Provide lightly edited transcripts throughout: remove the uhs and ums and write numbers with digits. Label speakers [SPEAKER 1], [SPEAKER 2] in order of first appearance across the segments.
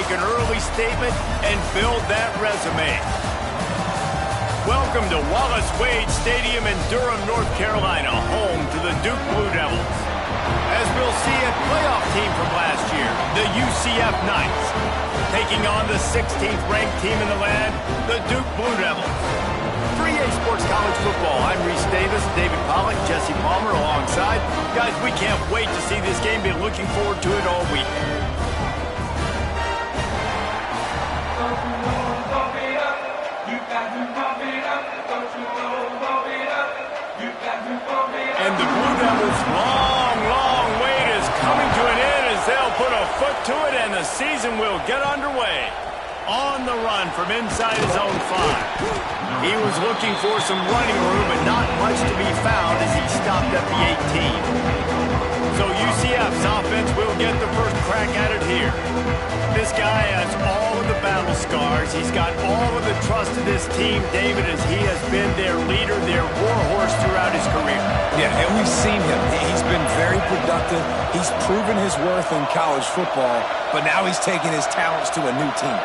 [SPEAKER 1] make an early statement and build that resume. Welcome to Wallace Wade Stadium in Durham, North Carolina, home to the Duke Blue Devils. As we'll see, a playoff team from last year, the UCF Knights, taking on the 16th ranked team in the land, the Duke Blue Devils. 3A Sports College Football. I'm Reese Davis, David Pollack, Jesse Palmer alongside. Guys, we can't wait to see this game. Been looking forward to it all week. And the Blue Devils' long wait is coming to an end as they'll put a foot to it and the season will get underway. On the run from inside his own 5. He was looking for some running room, but not much to be found as he stopped at the 18. So UCF's offense will get the first crack at it here. This guy has all of the battle scars. He's got all of the trust of this team, David, as he has been their leader, their warhorse throughout his career.
[SPEAKER 2] Yeah, and we've seen him. He's been very productive. He's proven his worth in college football, but now he's taking his talents to a new team.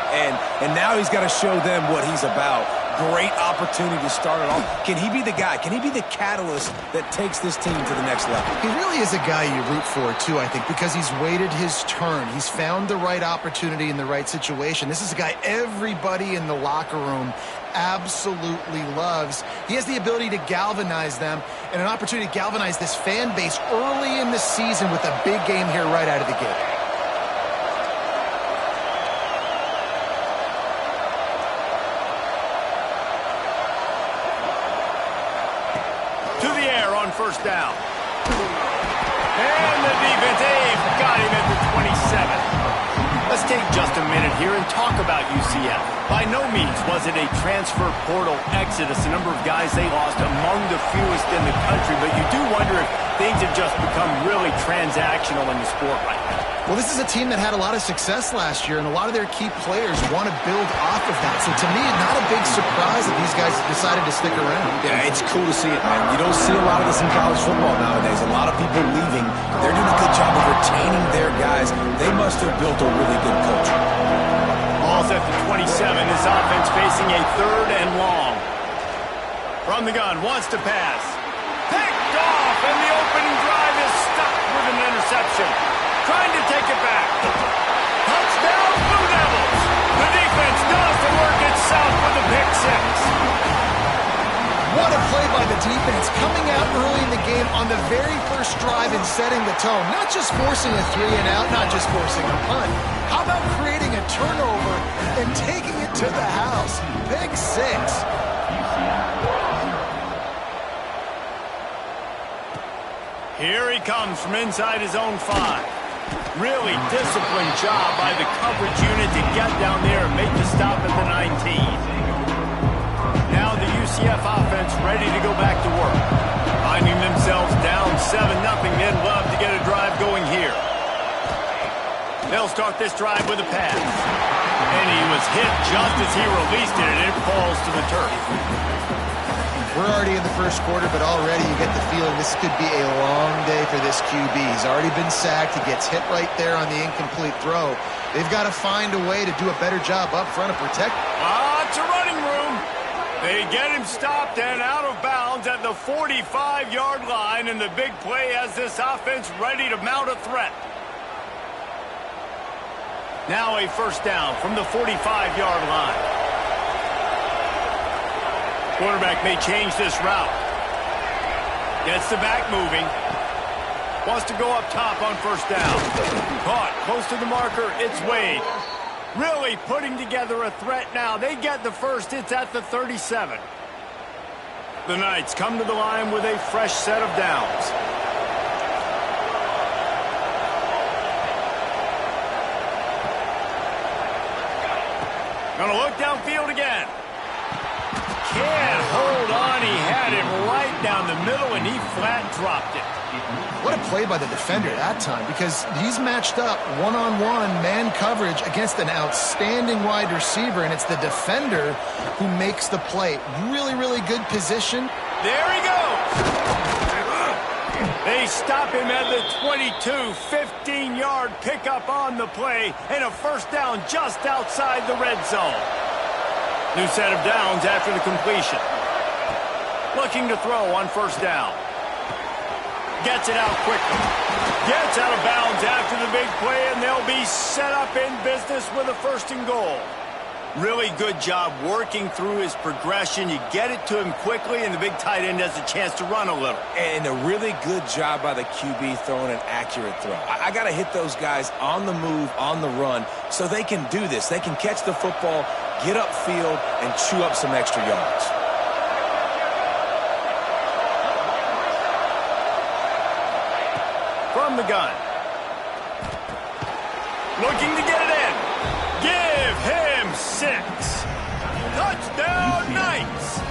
[SPEAKER 2] And now he's got to show them what he's about. Great opportunity to start it off. Can he be the guy? Can he be the catalyst that takes this team to the next level?
[SPEAKER 3] He really is a guy you root for, too, I think, because he's waited his turn. He's found the right opportunity in the right situation. This is a guy everybody in the locker room absolutely loves. He has the ability to galvanize them and an opportunity to galvanize this fan base early in the season with a big game here right out of the gate.
[SPEAKER 1] First down. And the defense, got him at the 27. Let's take just a minute here and talk about UCF. By no means was it a transfer portal exodus. The number of guys they lost among the fewest in the country, but you do wonder if things have just become really transactional in the sport right now.
[SPEAKER 3] Well, this is a team that had a lot of success last year, and a lot of their key players want to build off of that. So to me, not a big surprise that these guys decided to stick around.
[SPEAKER 2] Yeah, it's cool to see it, man. You don't see a lot of this in college football nowadays. A lot of people leaving. They're doing a good job of retaining their guys. They must have built a really good culture.
[SPEAKER 1] Ball's at the 27. This offense facing a 3rd and long. From the gun, wants to pass. Picked off, and the opening drive is stopped with an interception. Trying to take it back. Touchdown, Blue Devils. The defense does the work itself with a pick 6.
[SPEAKER 3] What a play by the defense, coming out early in the game on the very first drive and setting the tone. Not just forcing a 3 and out, not just forcing a punt. How about creating a turnover and taking it to the house? Pick 6.
[SPEAKER 1] Here he comes from inside his own 5. Really disciplined job by the coverage unit to get down there and make the stop at the 19. Now the UCF offense ready to go back to work. Finding themselves down 7-0, they'd love to get a drive going here. They'll start this drive with a pass. And he was hit just as he released it, and it falls to the turf.
[SPEAKER 3] We're already in the first quarter, but already you get the feeling this could be a long day for this QB. He's already been sacked. He gets hit right there on the incomplete throw. They've got to find a way to do a better job up front of protect.
[SPEAKER 1] Lots of running room. They get him stopped and out of bounds at the 45-yard line, and the big play has this offense ready to mount a threat. Now a first down from the 45-yard line. Quarterback may change this route. Gets the back moving. Wants to go up top on first down. Caught close to the marker. It's Wade. Really putting together a threat now. They get the first. It's at the 37. The Knights come to the line with a fresh set of downs. Gonna look downfield again. Can't hold on. He had him right down the middle, and he flat dropped it.
[SPEAKER 3] What a play by the defender that time, because he's matched up one-on-one man coverage against an outstanding wide receiver, and it's the defender who makes the play. Really, really good position.
[SPEAKER 1] There he goes. They stop him at the 22, 15-yard pickup on the play, and a first down just outside the red zone. New set of downs after the completion. Looking to throw on first down. Gets it out quickly. Gets out of bounds after the big play, and they'll be set up in business with a first and goal. Really good job working through his progression. You get it to him quickly, and the big tight end has a chance to run a little.
[SPEAKER 2] And a really good job by the QB throwing an accurate throw. I got to hit those guys on the move, on the run, so they can do this. They can catch the football, get upfield, and chew up some extra yards.
[SPEAKER 1] From the gun. Looking to get it in. Give him 6. Touchdown, Knights.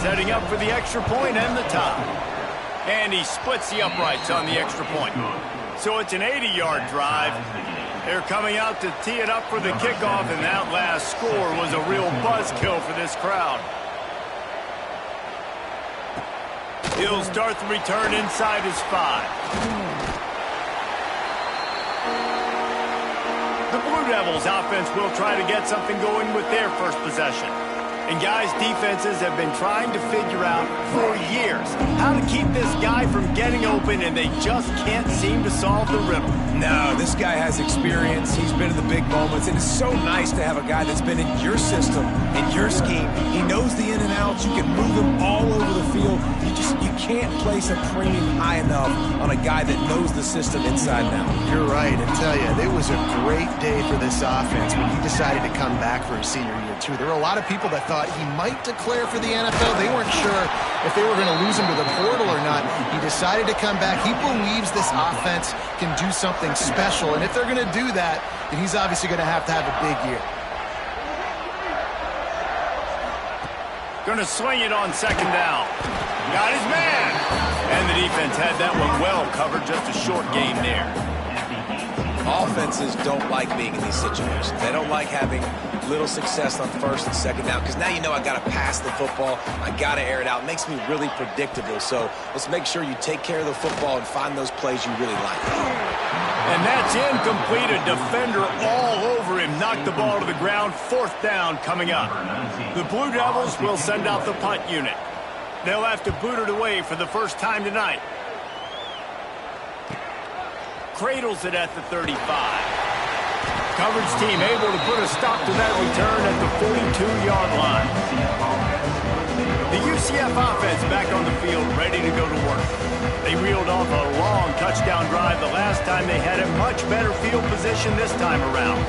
[SPEAKER 1] Setting up for the extra point and the tie. And he splits the uprights on the extra point. So it's an 80-yard drive. They're coming out to tee it up for the kickoff, and that last score was a real buzzkill for this crowd. He'll start the return inside his 5. The Blue Devils offense will try to get something going with their first possession. And guys, defenses have been trying to figure out for years how to keep this guy from getting open, and they just can't seem to solve the riddle.
[SPEAKER 2] No, this guy has experience. He's been in the big moments, and it's so nice to have a guy that's been in your system, in your scheme. He knows the in and outs. You can move him all over the field. You can't place a premium high enough on a guy that knows the system inside and out.
[SPEAKER 3] You're right. I tell you, it was a great day for this offense when he decided to come back for his senior year, too. There were a lot of people that thought he might declare for the NFL. They weren't sure if they were going to lose him to the portal or not. He decided to come back. He believes this offense can do something special, and if they're going to do that, then he's obviously going to have a big year.
[SPEAKER 1] Going to swing it on second down. Got his man. And the defense had that one well covered. Just a short gain there.
[SPEAKER 2] Offenses don't like being in these situations. They don't like having little success on first and second down, because now you know I got to pass the football. I got to air it out. It makes me really predictable. So let's make sure you take care of the football and find those plays you really like.
[SPEAKER 1] And that's incomplete. A defender all over him. Knocked the ball to the ground. Fourth down coming up. The Blue Devils will send out the punt unit. They'll have to boot it away for the first time tonight. Cradles it at the 35. Coverage team able to put a stop to that return at the 42-yard line. The UCF offense back on the field, ready to go to work. They reeled off a long touchdown drive the last time. They had a much better field position this time around.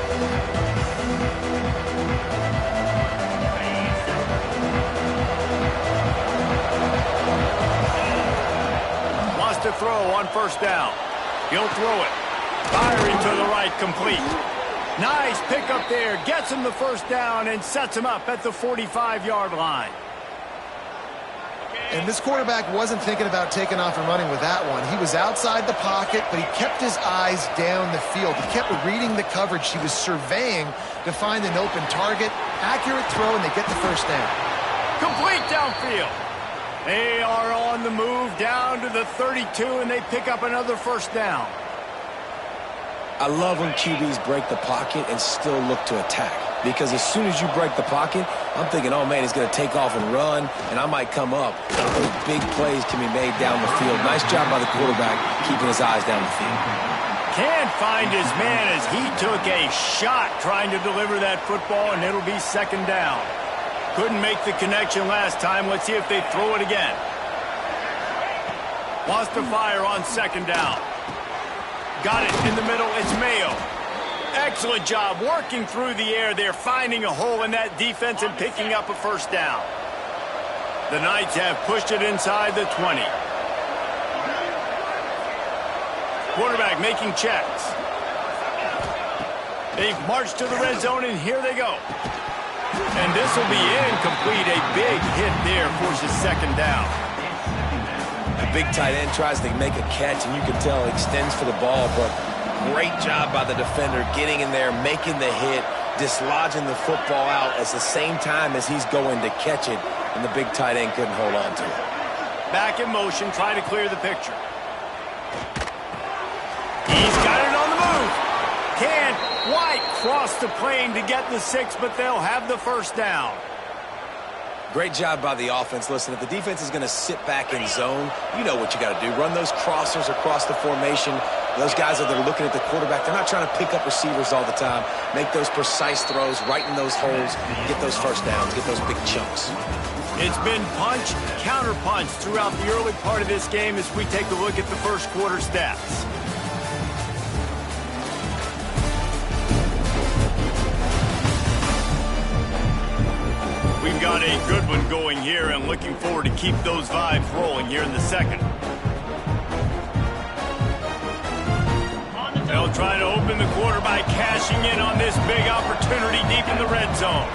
[SPEAKER 1] Wants to throw on first down. He'll throw it. Firing to the right, complete. Nice pickup there. Gets him the first down and sets him up at the 45-yard line.
[SPEAKER 3] And this quarterback wasn't thinking about taking off and running with that one. He was outside the pocket, but he kept his eyes down the field. He kept reading the coverage. He was surveying to find an open target. Accurate throw, and they get the first down.
[SPEAKER 1] Complete downfield. They are on the move down to the 32, and they pick up another first down.
[SPEAKER 2] I love when QBs break the pocket and still look to attack. Because as soon as you break the pocket, I'm thinking, oh, man, he's going to take off and run, and I might come up. Those big plays can be made down the field. Nice job by the quarterback keeping his eyes down the field.
[SPEAKER 1] Can't find his man as he took a shot trying to deliver that football, and it'll be second down. Couldn't make the connection last time. Let's see if they throw it again. Wants to fire on second down. Got it in the middle. It's Mayo. Excellent job working through the air there, finding a hole in that defense and picking up a first down. The Knights have pushed it inside the 20. Quarterback making checks. They've marched to the red zone, and here they go. And this will be incomplete. A big hit there forces second down.
[SPEAKER 2] The big tight end tries to make a catch, and you can tell he extends for the ball, but great job by the defender getting in there, making the hit, dislodging the football out at the same time as he's going to catch it, and the big tight end couldn't hold on to it.
[SPEAKER 1] Back in motion, try to clear the picture. He's got it on the move. Can't quite cross the plane to get the 6, but they'll have the first down.
[SPEAKER 2] Great job by the offense. Listen, if the defense is going to sit back in zone, you know what you got to do. Run those crossers across the formation. Those guys that are looking at the quarterback, they're not trying to pick up receivers all the time. Make those precise throws, right in those holes, get those first downs, get those big chunks.
[SPEAKER 1] It's been punch, counter-punch throughout the early part of this game as we take a look at the first quarter stats. We've got a good one going here and looking forward to keep those vibes rolling here in the second. They'll try to open the quarter by cashing in on this big opportunity deep in the red zone.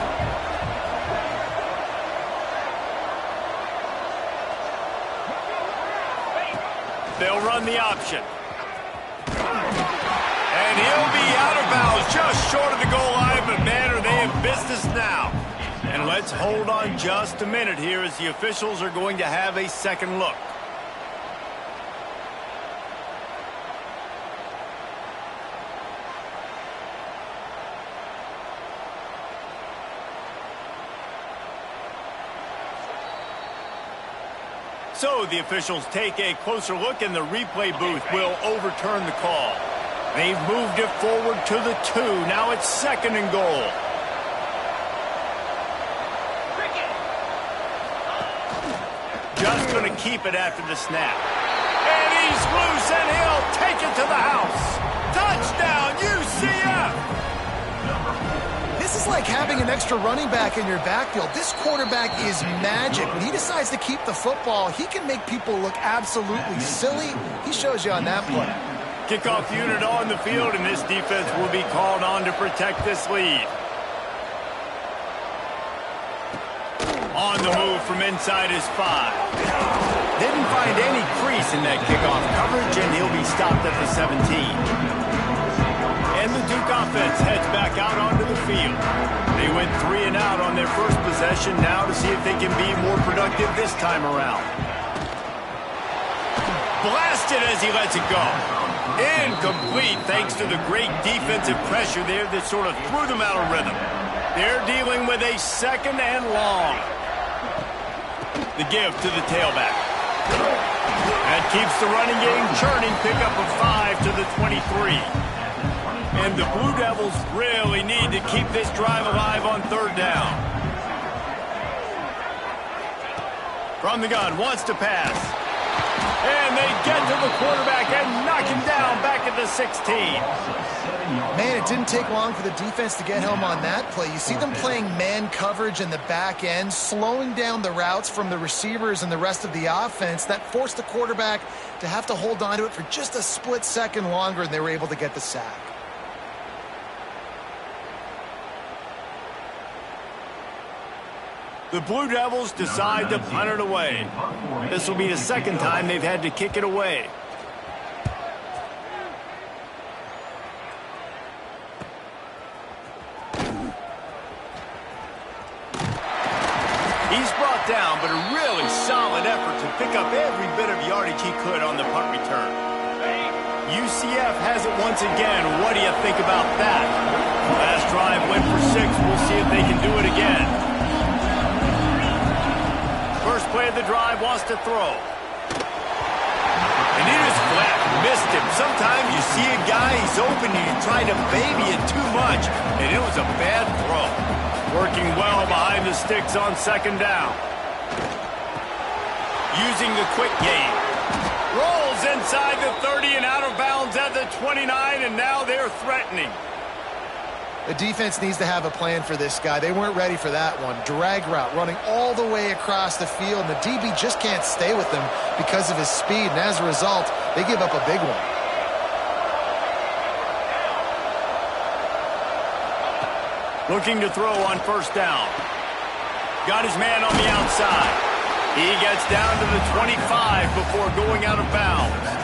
[SPEAKER 1] They'll run the option. And he'll be out of bounds just short of the goal line, but man, are they in business now. And let's hold on just a minute here as the officials are going to have a second look. So the officials take a closer look and the replay booth will overturn the call. They've moved it forward to the 2. Now it's second and goal. Just going to keep it after the snap. And he's loose and he'll take it to the house. Touchdown, UCF!
[SPEAKER 3] This is like having an extra running back in your backfield. This quarterback is magic. When he decides to keep the football, he can make people look absolutely silly. He shows you on that play.
[SPEAKER 1] Kickoff unit on the field, and this defense will be called on to protect this lead. On the move from inside his 5. Didn't find any crease in that kickoff coverage, and he'll be stopped at the 17. And the Duke offense heads back out onto the field. They went 3 and out on their first possession, now to see if they can be more productive this time around. Blasted as he lets it go. Incomplete thanks to the great defensive pressure there that sort of threw them out of rhythm. They're dealing with a second and long. The give to the tailback. That keeps the running game churning. Pickup of 5 to the 23. And the Blue Devils really need to keep this drive alive on third down. From the gun, wants to pass. And they get to the quarterback and knock him down back at the 16.
[SPEAKER 3] Man, it didn't take long for the defense to get home on that play. You see them playing man coverage in the back end, slowing down the routes from the receivers and the rest of the offense. That forced the quarterback to have to hold on to it for just a split second longer, and they were able to get the sack.
[SPEAKER 1] The Blue Devils decide to punt it away. This will be the second time they've had to kick it away. He's brought down, but a really solid effort to pick up every bit of yardage he could on the punt return. UCF has it once again. What do you think about that? Last drive went for 6. We'll see if they can do it again. First play of the drive, wants to throw. And he just flat missed him. Sometimes you see a guy, he's open, and you try to baby it too much, and it was a bad throw. Working well behind the sticks on second down. Using the quick game. Rolls inside the 30 and out of bounds at the 29, and now they're threatening.
[SPEAKER 3] The defense needs to have a plan for this guy. They weren't ready for that one. Drag route, running all the way across the field, and the DB just can't stay with him because of his speed, and as a result, they give up a big one.
[SPEAKER 1] Looking to throw on first down. Got his man on the outside. He gets down to the 25 before going out of bounds.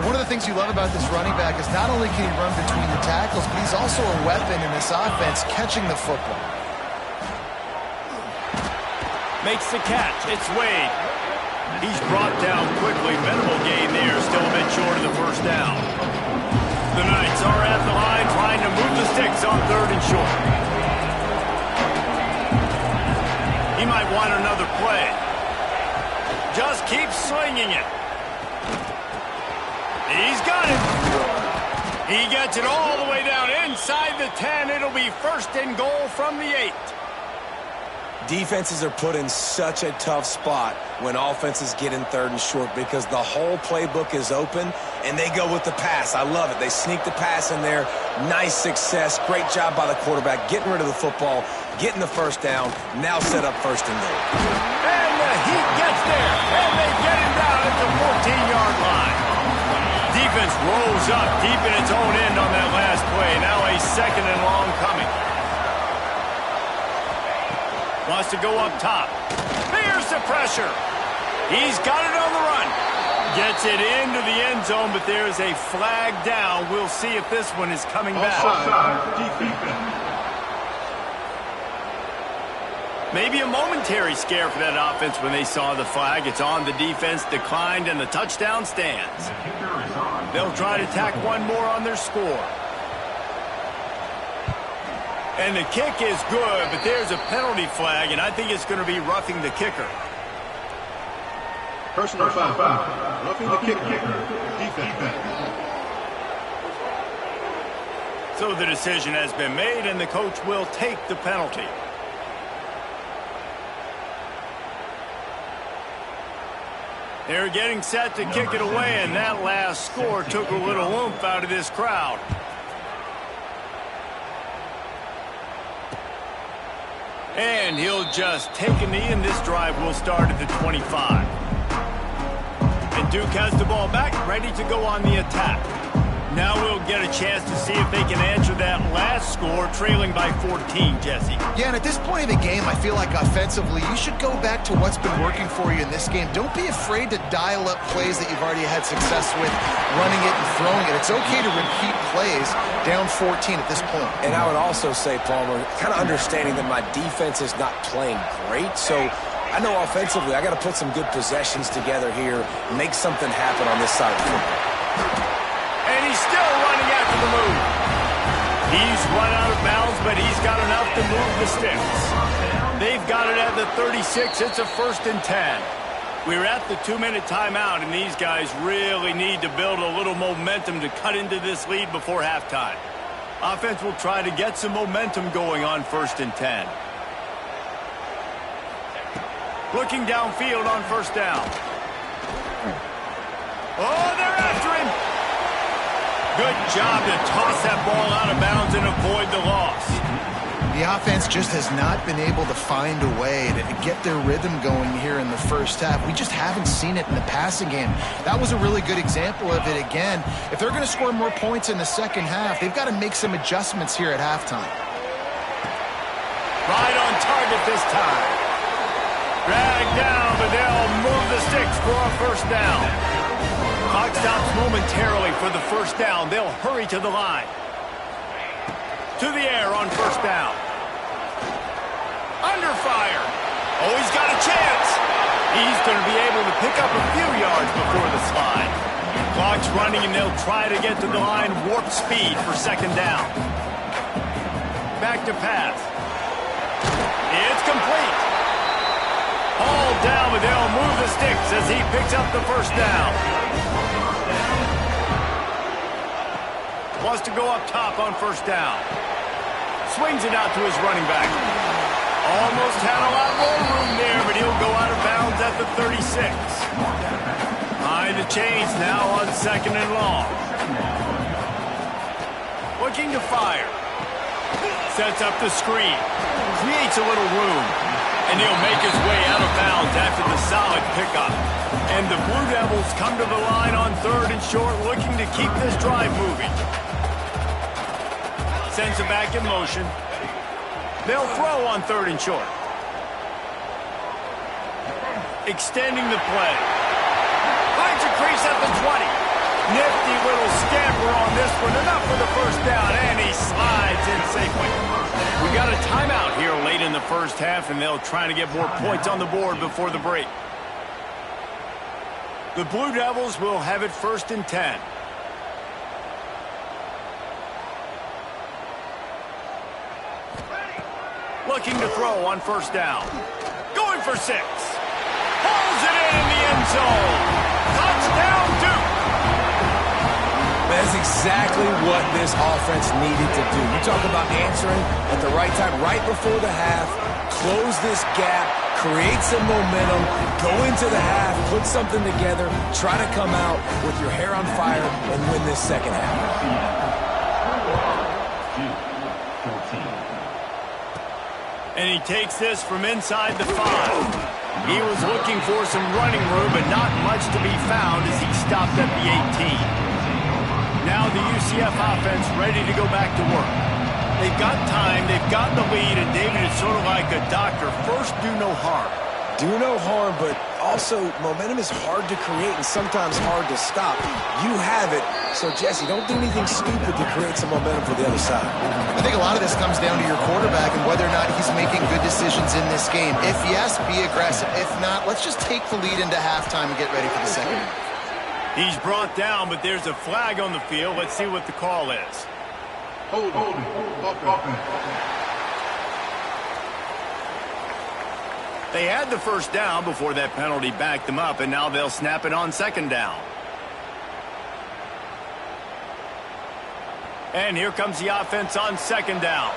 [SPEAKER 3] One of the things you love about this running back is not only can he run between the tackles, but he's also a weapon in this offense catching the football.
[SPEAKER 1] Makes the catch. It's Wade. He's brought down quickly. Minimal gain there. Still a bit short of the first down. The Knights are at the line trying to move the sticks on 3rd and short. He might want another play. Just keep slinging it. He's got it. He gets it all the way down inside the 10. It'll be 1st and goal from the 8.
[SPEAKER 2] Defenses are put in such a tough spot when offenses get in 3rd and short because the whole playbook is open and they go with the pass. I love it. They sneak the pass in there. Nice success. Great job by the quarterback getting rid of the football, getting the 1st down, now set up 1st and goal.
[SPEAKER 1] And the Heat gets there, and they get him down at the 14-yard line. Defense rolls up deep in its own end on that last play. Now a 2nd and long coming. Wants to go up top. There's the pressure. He's got it on the run. Gets it into the end zone, but there's a flag down. We'll see if this one is coming back. Maybe a momentary scare for that offense when they saw the flag. It's on, the defense declined, and the touchdown stands. They'll try to tack one more on their score. And the kick is good, but there's a penalty flag, and I think it's going to be roughing the kicker.
[SPEAKER 4] Personal foul. Roughing the kicker. Defense.
[SPEAKER 1] So the decision has been made, and the coach will take the penalty. They're getting set to kick it away, and that last score took a little oomph out of this crowd. And he'll just take a knee, and this drive will start at the 25. And Duke has the ball back, ready to go on the attack. Now we'll get a chance to see if they can answer that last score, trailing by 14, Jesse.
[SPEAKER 3] Yeah, and at this point of the game, I feel like offensively, you should go back to what's been working for you in this game. Don't be afraid to dial up plays that you've already had success with, running it and throwing it. It's okay to repeat plays down 14 at this point.
[SPEAKER 2] And I would also say, Palmer, kind of understanding that my defense is not playing great, so I know offensively I got to put some good possessions together here, make something happen on this side of the football.
[SPEAKER 1] And he's still running after the move. He's run out of bounds, but he's got enough to move the sticks. They've got it at the 36. It's a 1st and 10. We're at the 2-minute timeout, and these guys really need to build a little momentum to cut into this lead before halftime. Offense will try to get some momentum going on 1st and 10. Looking downfield on 1st down. Oh, they're after him. Good job to toss that ball out of bounds and avoid the loss.
[SPEAKER 3] The offense just has not been able to find a way to get their rhythm going here in the first half. We just haven't seen it in the passing game. That was a really good example of it again. If they're going to score more points in the second half, they've got to make some adjustments here at halftime.
[SPEAKER 1] Right on target this time. Dragged down, but they'll move the sticks for a 1st down. Clock stops momentarily for the 1st down. They'll hurry to the line. To the air on 1st down. Under fire. Oh, he's got a chance. He's going to be able to pick up a few yards before the slide. Clock's running, and they'll try to get to the line warp speed for 2nd down. Back to pass. It's complete. All down, but they'll move the sticks as he picks up the 1st down. Wants to go up top on 1st down. Swings it out to his running back. Almost had a lot more room there, but he'll go out of bounds at the 36. Behind the chains now on 2nd and long. Looking to fire. Sets up the screen. Creates a little room. And he'll make his way out of bounds after the solid pickup. And the Blue Devils come to the line on 3rd and short, looking to keep this drive moving. Sends it back in motion. They'll throw on 3rd and short. Extending the play. Finds a crease at the 20. Nifty little scamper on this one. Enough for the 1st down, and he slides in safely. We got a timeout here late in the 1st half, and they'll try to get more points on the board before the break. The Blue Devils will have it 1st and 10. Looking to throw on 1st down. Going for 6. Pulls it in the end zone. Touchdown, Duke.
[SPEAKER 2] That's exactly what this offense needed to do. You talk about answering at the right time, right before the half, close this gap, create some momentum, go into the half, put something together, try to come out with your hair on fire and win this second half.
[SPEAKER 1] And he takes this from inside the 5. He was looking for some running room, but not much to be found as he stopped at the 18. Now the UCF offense ready to go back to work. They've got time, they've got the lead, and David is sort of like a doctor. First, do no harm.
[SPEAKER 2] Do no harm, but also momentum is hard to create and sometimes hard to stop. You have it, so Jesse, don't do anything stupid to create some momentum for the other side.
[SPEAKER 3] I think a lot of this comes down to your quarterback and whether or not he's making good decisions in this game. If yes, be aggressive. If not, let's just take the lead into halftime and get ready for the second.
[SPEAKER 1] He's brought down, but there's a flag on the field. Let's see what the call is.
[SPEAKER 4] Hold offense.
[SPEAKER 1] They had the 1st down before that penalty backed them up, and now they'll snap it on 2nd down. And here comes the offense on 2nd down.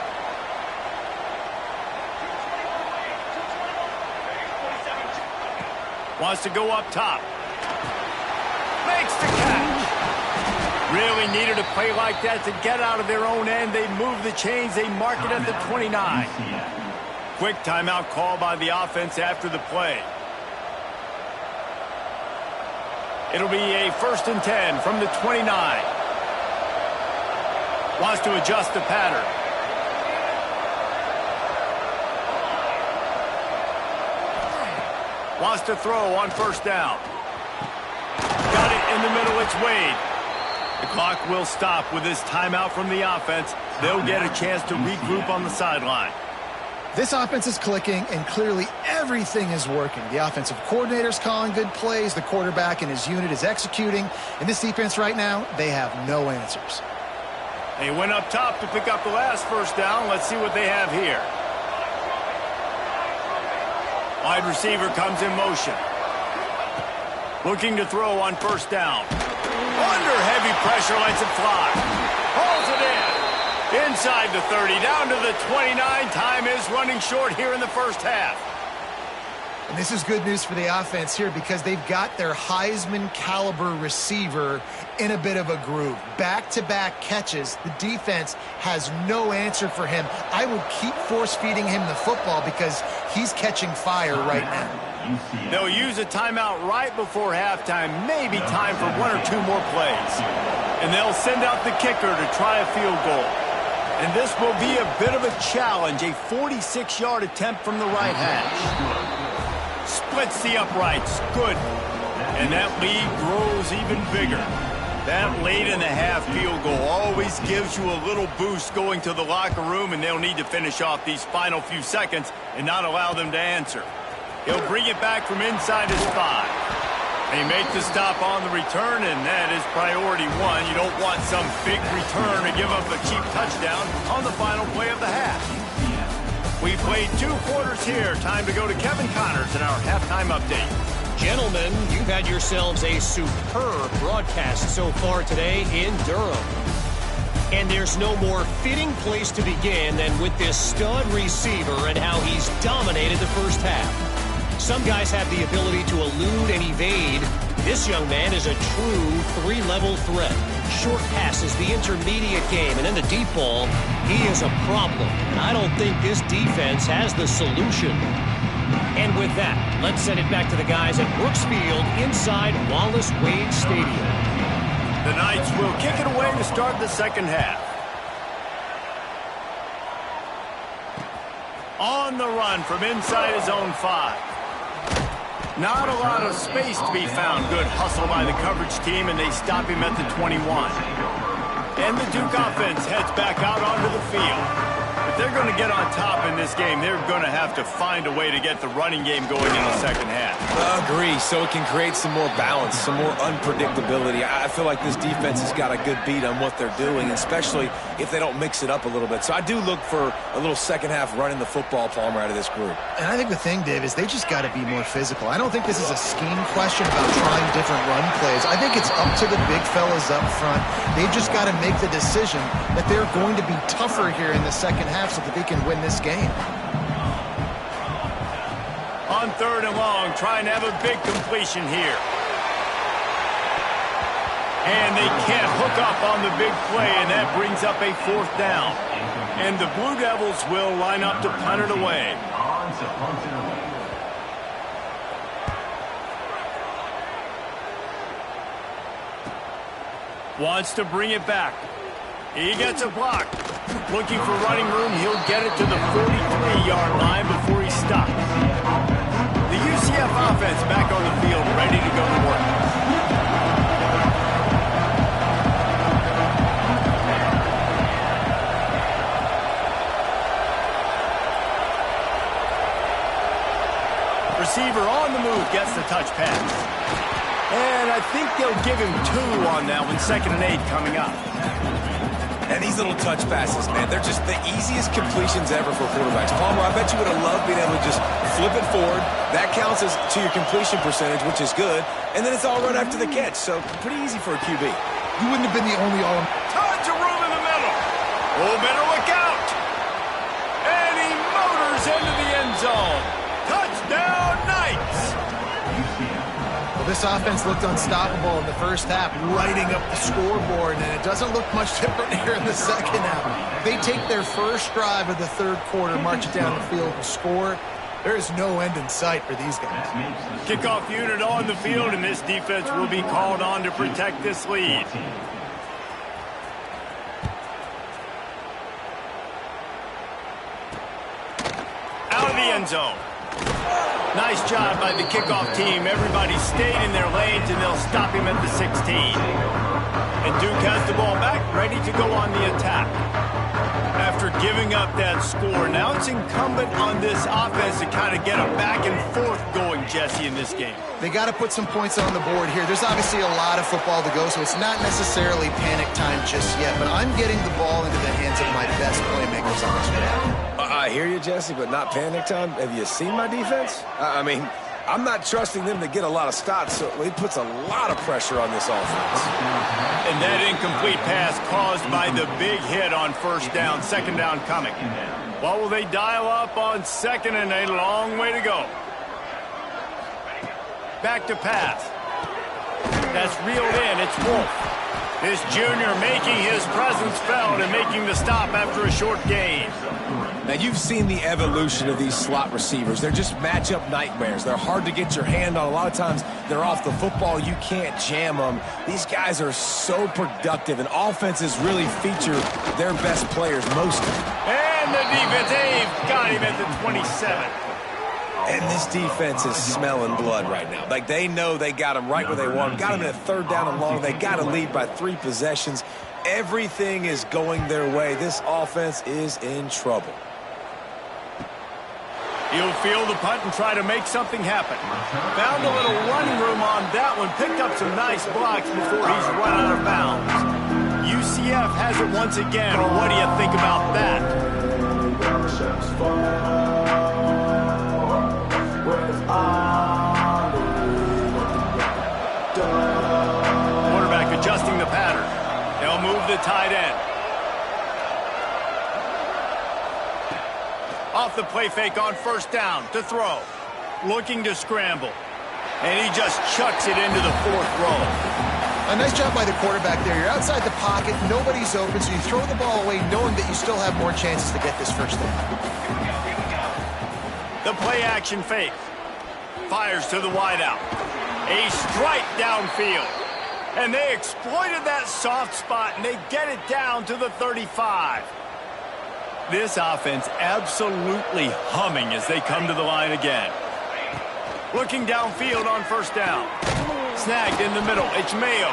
[SPEAKER 1] Wants to go up top. Makes the catch. Really needed a play like that to get out of their own end. They move the chains. They mark it at the 29. Quick timeout call by the offense after the play. It'll be a 1st and 10 from the 29. Wants to adjust the pattern. Wants to throw on 1st down. Got it in the middle. It's Wade. The clock will stop with this timeout from the offense. They'll get a chance to regroup on the sideline.
[SPEAKER 3] This offense is clicking, and clearly everything is working. The offensive coordinator's calling good plays. The quarterback and his unit is executing. And this defense right now, they have no answers.
[SPEAKER 1] They went up top to pick up the last 1st down. Let's see what they have here. Wide receiver comes in motion. Looking to throw on 1st down. Under heavy pressure, lets it fly. Holds it in. Inside the 30, down to the 29. Time is running short here in the 1st half.
[SPEAKER 3] And this is good news for the offense here because they've got their Heisman-caliber receiver in a bit of a groove. Back-to-back catches. The defense has no answer for him. I would keep force-feeding him the football because he's catching fire right now.
[SPEAKER 1] They'll use a timeout right before halftime. Maybe time for 1 or 2 more plays. And they'll send out the kicker to try a field goal. And this will be a bit of a challenge, a 46-yard attempt from the right hash. Splits the uprights. Good. And that lead grows even bigger. That late in the half field goal always gives you a little boost going to the locker room, and they'll need to finish off these final few seconds and not allow them to answer. He'll bring it back from inside his 5. They make the stop on the return, and that is priority 1. You don't want some big return to give up a cheap touchdown on the final play of the half. We played 2 quarters here. Time to go to Kevin Connors in our halftime update.
[SPEAKER 5] Gentlemen, you've had yourselves a superb broadcast so far today in Durham. And there's no more fitting place to begin than with this stud receiver and how he's dominated the 1st half. Some guys have the ability to elude and evade. This young man is a true 3-level threat. Short passes, the intermediate game, and then the deep ball, he is a problem. And I don't think this defense has the solution. And with that, let's send it back to the guys at Brooks Field inside Wallace Wade Stadium.
[SPEAKER 1] The Knights will kick it away to start the 2nd half. On the run from inside his own 5. Not a lot of space to be found. Good hustle by the coverage team, and they stop him at the 21. And the Duke offense heads back out onto the field. If they're going to get on top in this game, they're going to have to find a way to get the running game going in the second half.
[SPEAKER 2] Agree, so it can create some more balance, some more unpredictability. I feel like this defense has got a good beat on what they're doing, especially if they don't mix it up a little bit. So I do look for a little second half running the football, Palmer, out of this group.
[SPEAKER 3] And I think the thing, Dave, is they just got to be more physical. I don't think this is a scheme question about trying different run plays. I think it's up to the big fellas up front. They've just got to make the decision that they're going to be tougher here in the second half so that they can win this game.
[SPEAKER 1] On 3rd and long, trying to have a big completion here. And they can't hook up on the big play, and that brings up a 4th down. And the Blue Devils will line up to punt it away. Wants to bring it back. He gets a block. Looking for running room. He'll get it to the 43-yard line before he stops. The UCF offense back on the field, ready to go to work. Receiver on the move, gets the touch pass. And I think they'll give him 2 on that one. 2nd and 8 coming up.
[SPEAKER 2] And these little touch passes, man, they're just the easiest completions ever for quarterbacks. Palmer, I bet you would have loved being able to just flip it forward. That counts as to your completion percentage, which is good. And then it's all right after the catch, so pretty easy for a QB.
[SPEAKER 3] You wouldn't have been the only all.
[SPEAKER 1] Tons of room in the middle. Oh, better look out. And he motors into the end zone. Touchdown, Knights.
[SPEAKER 3] Well, this offense looked unstoppable in the first half, lighting up the scoreboard, and it doesn't look much different here in the second half. They take their first drive of the 3rd quarter, march it down the field, and score. There is no end in sight for these guys.
[SPEAKER 1] Kickoff unit on the field, and this defense will be called on to protect this lead. Out of the end zone. Nice job by the kickoff team. Everybody stayed in their lanes, and they'll stop him at the 16. And Duke has the ball back, ready to go on the attack. After giving up that score, now it's incumbent on this offense to kind of get a back and forth going, Jesse, in this game.
[SPEAKER 3] They got to put some points on the board here. There's obviously a lot of football to go, so it's not necessarily panic time just yet, but I'm getting the ball into the hands of my best playmakers on this field.
[SPEAKER 2] I hear you, Jesse, but not panic time. Have you seen my defense? I mean, I'm not trusting them to get a lot of stops, so it puts a lot of pressure on this offense.
[SPEAKER 1] And that incomplete pass caused by the big hit on 1st down, 2nd down coming. What will they dial up on 2nd and a long way to go? Back to pass. That's reeled in. It's Wolf. This junior making his presence felt and making the stop after a short gain.
[SPEAKER 2] Now, you've seen the evolution of these slot receivers. They're just matchup nightmares. They're hard to get your hand on. A lot of times, they're off the football. You can't jam them. These guys are so productive, and offenses really feature their best players most of them.
[SPEAKER 1] And the defense, they've got him at the 27.
[SPEAKER 2] And this defense is smelling blood right now. Like, they know they got him right where they want him. Got him at 3rd down and long. They got to lead by 3 possessions. Everything is going their way. This offense is in trouble.
[SPEAKER 1] He'll field the punt and try to make something happen. Found a little running room on that one. Picked up some nice blocks before he's run out of bounds. UCF has it once again. What do you think about that? Quarterback adjusting the pattern. They'll move the tight end. Off the play fake on 1st down to throw. Looking to scramble. And he just chucks it into the 4th row.
[SPEAKER 3] A nice job by the quarterback there. You're outside the pocket. Nobody's open, so you throw the ball away knowing that you still have more chances to get this 1st down.
[SPEAKER 1] The play action fake. Fires to the wideout. A strike downfield. And they exploited that soft spot, and they get it down to the 35. This offense absolutely humming as they come to the line again. Looking downfield on 1st down. Snagged in the middle. It's Mayo.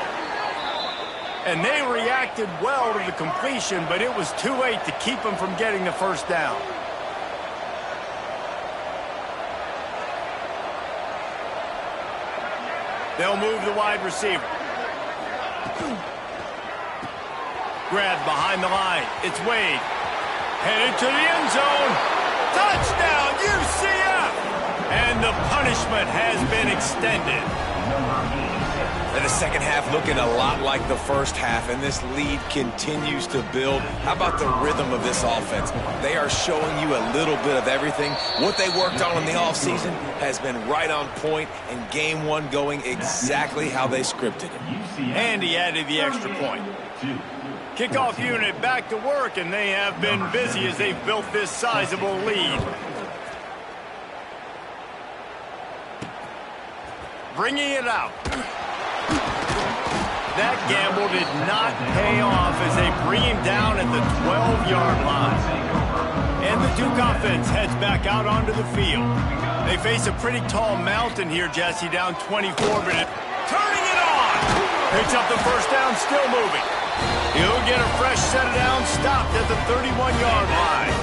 [SPEAKER 1] And they reacted well to the completion, but it was too late to keep them from getting the first down. They'll move the wide receiver. Grabbed behind the line. It's Wade. Headed to the end zone. Touchdown, UCF! And the punishment has been extended.
[SPEAKER 2] And the second half looking a lot like the first half, and this lead continues to build. How about the rhythm of this offense? They are showing you a little bit of everything. What they worked on in the offseason has been right on point, and game one going exactly how they scripted it.
[SPEAKER 1] And he added the extra point. Kickoff unit back to work, and they have been busy as they've built this sizable lead. Bringing it out. That gamble did not pay off as they bring him down at the 12-yard line. And the Duke offense heads back out onto the field. They face a pretty tall mountain here, Jesse, down 24, but turning it on. Picks up the first down, still moving. He'll get a fresh set of downs, stopped at the 31-yard line.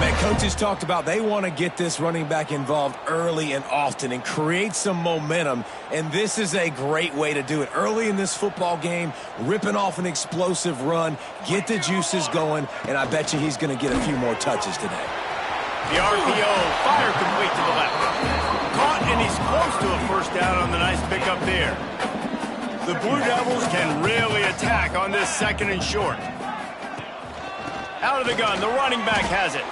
[SPEAKER 2] Man, coaches talked about they want to get this running back involved early and often and create some momentum, and this is a great way to do it. Early in this football game, ripping off an explosive run, get the juices going, and I bet you he's going to get a few more touches today.
[SPEAKER 1] The RPO, fire complete to the left. Caught, and he's close to a first down on the nice pickup there. The Blue Devils can really attack on this second and short. Out of the gun, the running back has it.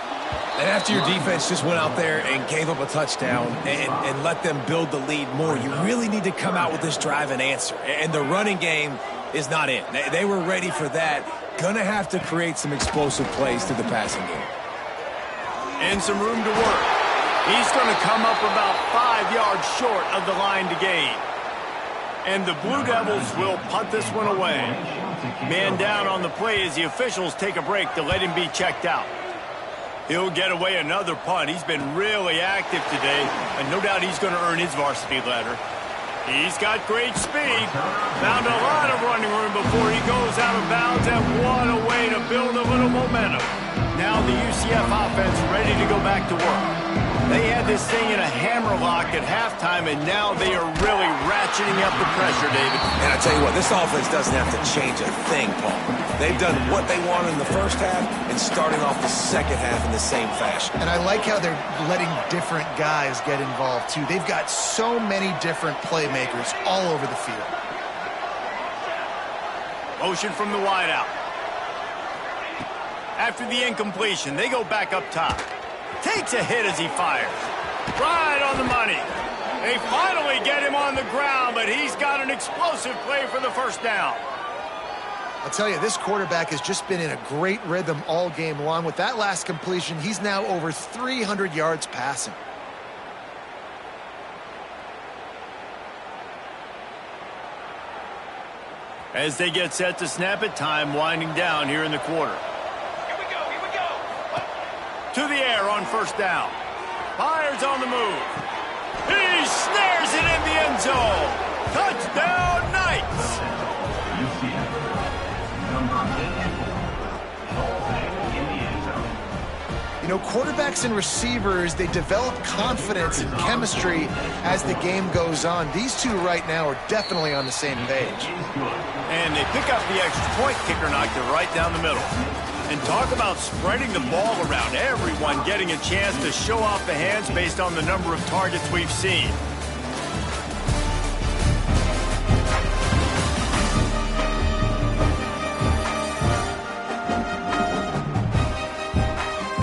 [SPEAKER 2] And after your defense just went out there and gave up a touchdown and let them build the lead more, you really need to come out with this drive and answer. And the running game is not in. They were ready for that. Gonna have to create some explosive plays to the passing game.
[SPEAKER 1] And some room to work. He's going to come up about 5 yards short of the line to gain. And the Blue Devils will punt this one away. Man down on the play as the officials take a break to let him be checked out. He'll get away another punt. He's been really active today, and no doubt he's going to earn his varsity letter. He's got great speed. Found a lot of running room before he goes out of bounds, and what a way to build a little momentum. Now the UCF offense ready to go back to work. They had this thing in a hammerlock at halftime, and now they are really ratcheting up the pressure, David.
[SPEAKER 2] And I tell you what, this offense doesn't have to change a thing, Paul. They've done what they wanted in the first half and starting off the second half in the same fashion.
[SPEAKER 3] And I like how they're letting different guys get involved, too. They've got so many different playmakers all over the field.
[SPEAKER 1] Motion from the wideout. After the incompletion, they go back up top. Takes a hit as he fires. Right on the money. They finally get him on the ground, but he's got an explosive play for the first down.
[SPEAKER 3] I'll tell you, this quarterback has just been in a great rhythm all game long. With that last completion, he's now over 300 yards passing.
[SPEAKER 1] As they get set to snap it, time winding down here in the quarter. To the air on first down. Fires on the move. He snares it in the end zone. Touchdown, Knights.
[SPEAKER 3] You know, quarterbacks and receivers, they develop confidence and chemistry as the game goes on. These two right now are definitely on the same page.
[SPEAKER 1] And they pick up the extra point. Kicker knocked it right down the middle. And talk about spreading the ball around. Everyone getting a chance to show off the hands based on the number of targets we've seen.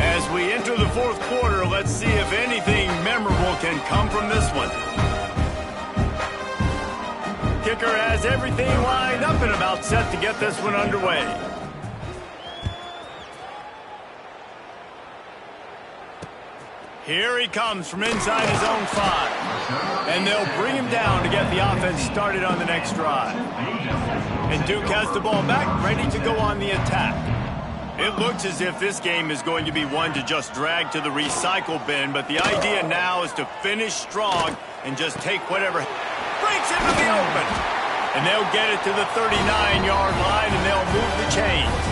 [SPEAKER 1] As we enter the fourth quarter, let's see if anything memorable can come from this one. Kicker has everything lined up and about set to get this one underway. Here he comes from inside his own 5. And they'll bring him down to get the offense started on the next drive. And Duke has the ball back, ready to go on the attack. It looks as if this game is going to be one to just drag to the recycle bin, but the idea now is to finish strong and just take whatever breaks into the open. And they'll get it to the 39-yard line, and they'll move the chains.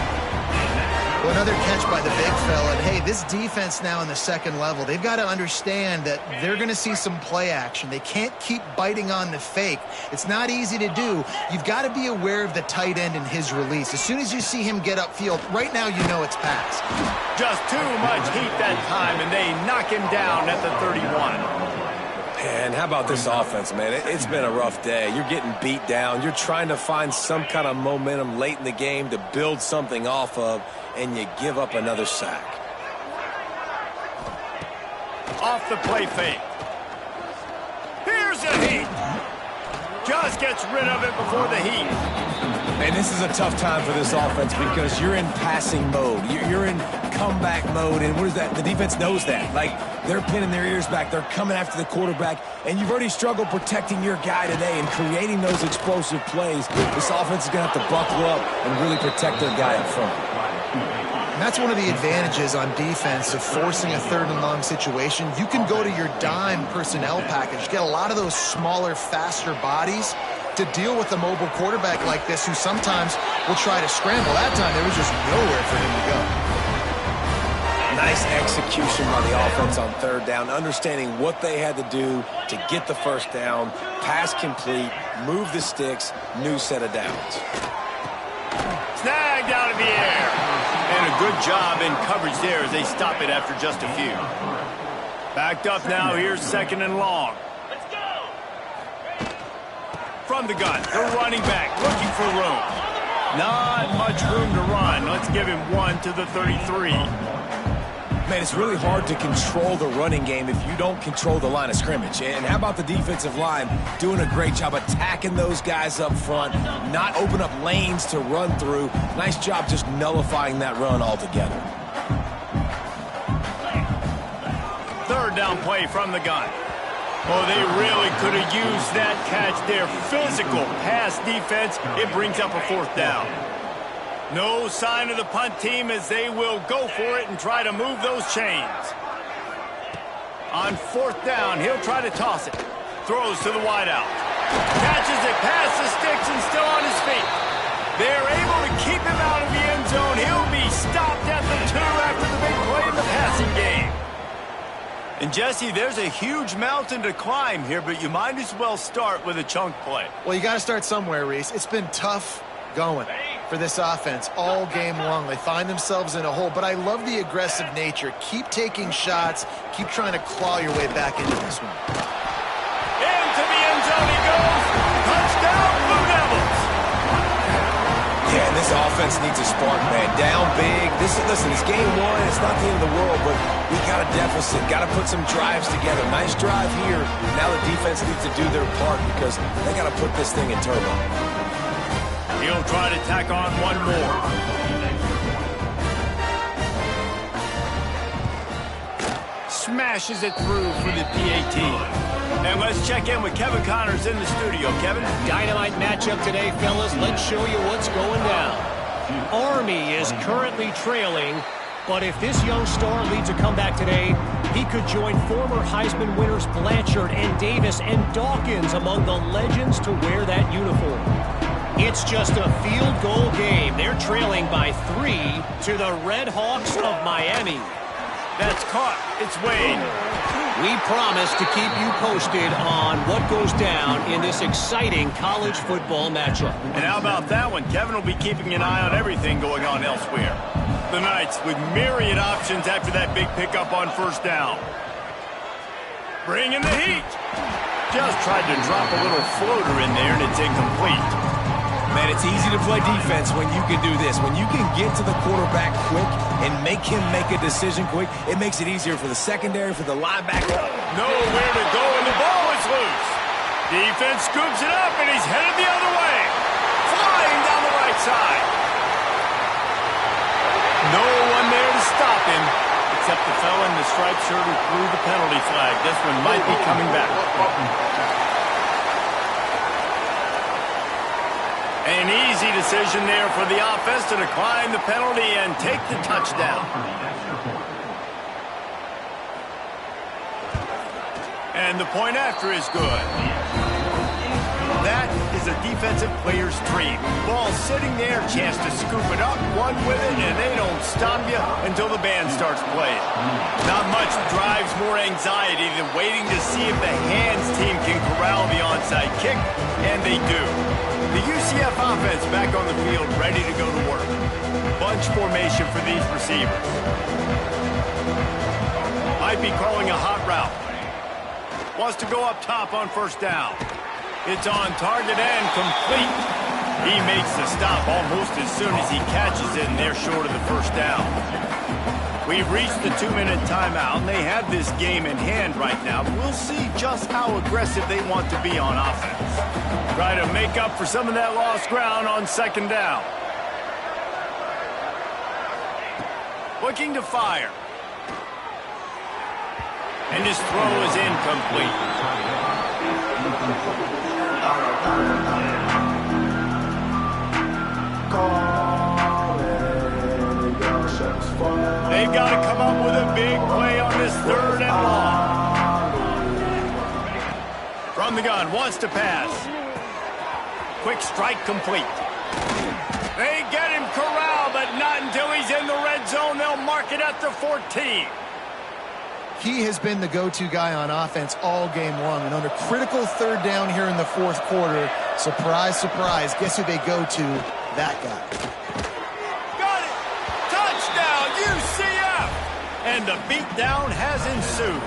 [SPEAKER 3] Well, another catch by the big fella. And hey, this defense now in the second level, they've got to understand that they're going to see some play action. They can't keep biting on the fake. It's not easy to do. You've got to be aware of the tight end and his release. As soon as you see him get upfield, right now you know it's pass.
[SPEAKER 1] Just too much heat that time, and they knock him down at the 31.
[SPEAKER 2] And how about this offense, man? It's been a rough day. You're getting beat down. You're trying to find some kind of momentum late in the game to build something off of, and you give up another sack.
[SPEAKER 1] Off the play fake. Here's the heat. Just gets rid of it before the heat.
[SPEAKER 2] And this is a tough time for this offense because you're in passing mode. You're in comeback mode, and what is that? The defense knows that. Like, they're pinning their ears back. They're coming after the quarterback, and you've already struggled protecting your guy today and creating those explosive plays. This offense is going to have to buckle up and really protect their guy up front.
[SPEAKER 3] And that's one of the advantages on defense of forcing a third and long situation. You can go to your dime personnel package, get a lot of those smaller, faster bodies to deal with a mobile quarterback like this who sometimes will try to scramble. That time, there was just nowhere for him to go.
[SPEAKER 2] Nice execution by the offense on third down, understanding what they had to do to get the first down, pass complete, move the sticks, new set of downs.
[SPEAKER 1] Snagged out of the air. And a good job in coverage there as they stop it after just a few. Backed up now, here's second and long. Let's go. From the gun, the running back looking for room. Not much room to run. Let's give him one to the 33.
[SPEAKER 2] Man, it's really hard to control the running game if you don't control the line of scrimmage. And how about the defensive line doing a great job attacking those guys up front, not open up lanes to run through. Nice job just nullifying that run altogether.
[SPEAKER 1] Third down play from the gun. Oh, they really could have used that catch there. Physical pass defense. It brings up a fourth down. No sign of the punt team as they will go for it and try to move those chains. On fourth down, he'll try to toss it. Throws to the wideout. Catches it past the sticks and still on his feet. They're able to keep him out of the end zone. He'll be stopped at the 2 after the big play in the passing game. And, Jesse, there's a huge mountain to climb here, but you might as well start with a chunk play.
[SPEAKER 3] Well, you got to start somewhere, Reese. It's been tough going for this offense all game long. They find themselves in a hole, but I love the aggressive nature. Keep taking shots. Keep trying to claw your way back into this one.
[SPEAKER 1] Into the end zone he goes. Touchdown, Blue Devils.
[SPEAKER 2] Yeah, and this offense needs a spark, man. Down big. Listen, it's game one. It's not the end of the world, but we got a deficit. Got to put some drives together. Nice drive here. Now the defense needs to do their part because they got to put this thing in turbo.
[SPEAKER 1] He'll try to tack on one more. Smashes it through for the PAT. And let's check in with Kevin Connors in the studio. Kevin?
[SPEAKER 5] Dynamite matchup today, fellas. Let's show you what's going down. Army is currently trailing, but if this young star leads a comeback today, he could join former Heisman winners Blanchard and Davis and Dawkins among the legends to wear that uniform. It's just a field goal game. They're trailing by 3 to the Red Hawks of Miami.
[SPEAKER 1] That's caught. It's Wade.
[SPEAKER 5] We promise to keep you posted on what goes down in this exciting college football matchup.
[SPEAKER 1] And how about that one? Kevin will be keeping an eye on everything going on elsewhere. The Knights with myriad options after that big pickup on first down. Bring in the heat. Just tried to drop a little floater in there, and it's incomplete.
[SPEAKER 2] Man, it's easy to play defense when you can do this. When you can get to the quarterback quick and make him make a decision quick, it makes it easier for the secondary, for the linebacker.
[SPEAKER 1] Nowhere to go, and the ball is loose. Defense scoops it up, and he's headed the other way. Flying down the right side. No one there to stop him, except the fella in the striped shirt who threw the penalty flag. This one might be coming back. An easy decision there for the offense to decline the penalty and take the touchdown. And the point after is good. That is is a defensive player's dream. Ball sitting there, chance to scoop it up, run with it, and they don't stop you until the band starts playing. Not much drives more anxiety than waiting to see if the hands team can corral the onside kick, and they do. The UCF offense back on the field, ready to go to work. Bunch formation for these receivers. Might be calling a hot route. Wants to go up top on first down. It's on target and complete. He makes the stop almost as soon as he catches it, and they're short of the first down. We've reached the 2-minute timeout, and they have this game in hand right now. We'll see just how aggressive they want to be on offense. Try to make up for some of that lost ground on second down. Looking to fire. And his throw is incomplete. They've got to come up with a big play on this 3rd and long. From the gun, wants to pass. Quick strike complete. They get him corralled, but not until he's in the red zone. They'll mark it at the 14.
[SPEAKER 3] He has been the go-to guy on offense all game long. And on a critical 3rd down here in the 4th quarter, surprise, surprise, guess who they go to? That guy.
[SPEAKER 1] Got it! Touchdown, UCF! And the beatdown has ensued.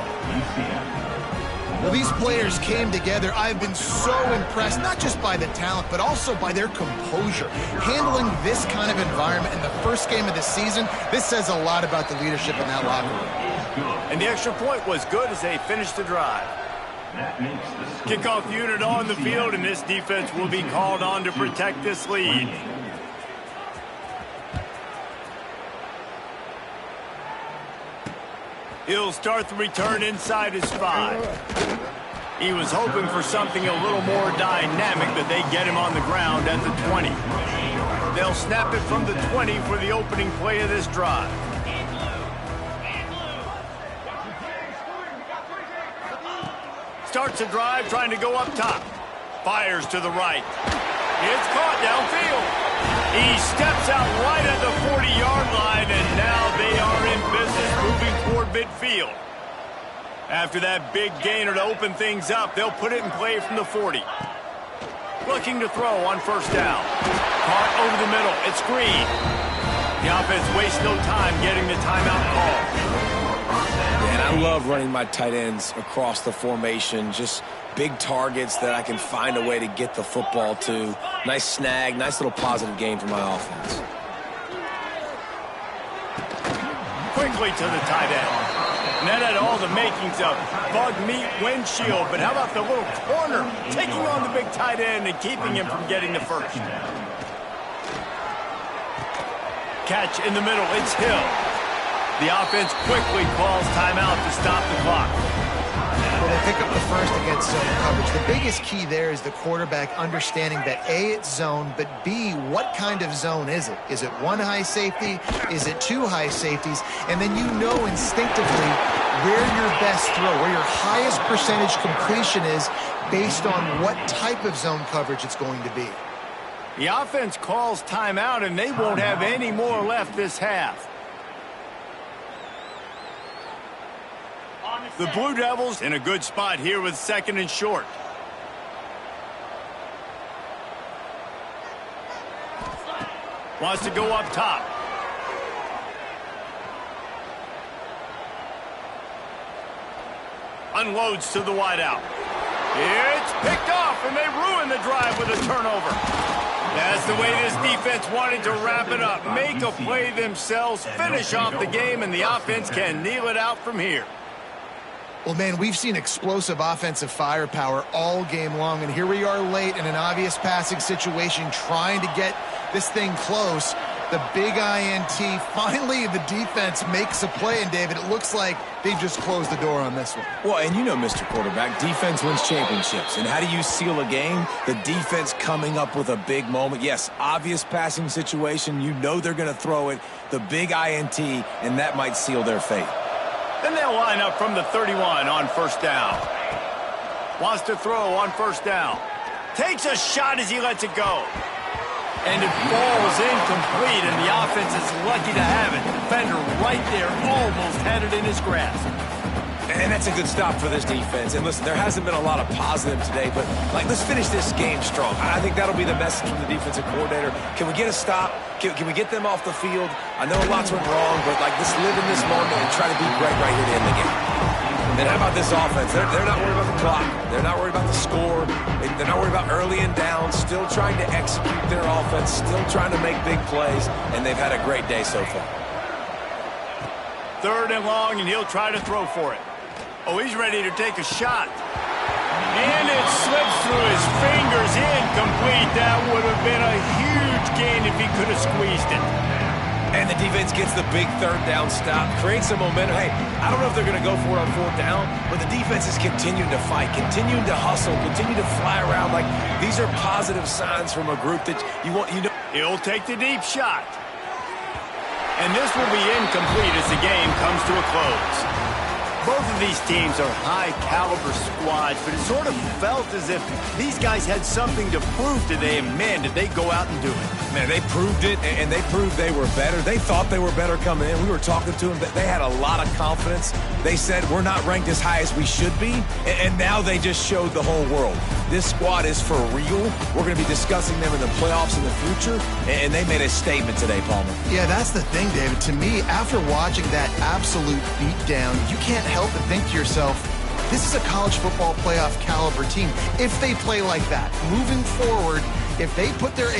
[SPEAKER 3] Well, these players came together. I've been so impressed, not just by the talent, but also by their composure. Handling this kind of environment in the first game of the season, this says a lot about the leadership in that locker room.
[SPEAKER 1] And the extra point was good as they finished the drive. Kickoff unit on the field, and this defense will be called on to protect this lead. He'll start the return inside his 5. He was hoping for something a little more dynamic, but they get him on the ground at the 20. They'll snap it from the 20 for the opening play of this drive. Starts a drive trying to go up top. Fires to the right. It's caught downfield. He steps out right at the 40-yard line, and now they are in business moving toward midfield. After that big gainer to open things up, they'll put it in play from the 40. Looking to throw on first down. Caught over the middle. It's Green. The offense wastes no time getting the timeout call.
[SPEAKER 2] And I love running my tight ends across the formation. Just big targets that I can find a way to get the football to. Nice snag, nice little positive gain for my offense.
[SPEAKER 1] Quickly to the tight end. And that had all the makings of bug meat windshield. But how about the little corner taking on the big tight end and keeping him from getting the first? Catch in the middle. It's Hill. The offense quickly calls timeout to stop the clock.
[SPEAKER 3] Well, they pick up the first against zone coverage. The biggest key there is the quarterback understanding that A, it's zone, but B, what kind of zone is it? Is it 1 high safety? Is it 2 high safeties? And then you know instinctively where your best throw, where your highest percentage completion is based on what type of zone coverage it's going to be.
[SPEAKER 1] The offense calls timeout, and they won't have any more left this half. The Blue Devils in a good spot here with 2nd and short. Wants to go up top. Unloads to the wideout. It's picked off, and they ruin the drive with a turnover. That's the way this defense wanted to wrap it up. Make a play themselves, finish off the game, and the offense can kneel it out from here.
[SPEAKER 3] Well, man, we've seen explosive offensive firepower all game long, and here we are late in an obvious passing situation trying to get this thing close. The big INT, finally the defense makes a play, and David, it looks like they've just closed the door on this one.
[SPEAKER 2] Well, and you know, Mr. Quarterback, defense wins championships. And how do you seal a game? The defense coming up with a big moment. Yes, obvious passing situation. You know they're going to throw it. The big INT, and that might seal their fate.
[SPEAKER 1] Then they'll line up from the 31 on first down. Wants to throw on first down. Takes a shot as he lets it go. And it falls incomplete, and the offense is lucky to have it. Defender right there almost had it in his grasp.
[SPEAKER 2] And that's a good stop for this defense. And listen, there hasn't been a lot of positive today, but let's finish this game strong. I think that'll be the message from the defensive coordinator. Can we get a stop? Can we get them off the field? I know lots went wrong, but let's live in this moment and try to be great right here to end the game. And how about this offense? They're not worried about the clock. They're not worried about the score. They're not worried about early and down. Still trying to execute their offense. Still trying to make big plays. And they've had a great day so far.
[SPEAKER 1] 3rd and long, and he'll try to throw for it. Oh, he's ready to take a shot. And it slips through his fingers. Incomplete. That would have been a huge gain if he could have squeezed it.
[SPEAKER 2] And the defense gets the big 3rd down stop, creates some momentum. Hey, I don't know if they're going to go for it on 4th down, but the defense is continuing to fight, continuing to hustle, continue to fly around. These are positive signs from a group that you want.
[SPEAKER 1] He'll take the deep shot. And this will be incomplete as the game comes to a close. Both of these teams are high-caliber squads, but it sort of felt as if these guys had something to prove today, and man, did they go out and do it.
[SPEAKER 2] Man, they proved it, and they proved they were better. They thought they were better coming in. We were talking to them. They had a lot of confidence. They said, we're not ranked as high as we should be, and now they just showed the whole world. This squad is for real. We're going to be discussing them in the playoffs in the future, and they made a statement today, Palmer.
[SPEAKER 3] Yeah, that's the thing, David. To me, after watching that absolute beatdown, you can't help but think to yourself, this is a college football playoff caliber team. If they play like that, moving forward, if they put their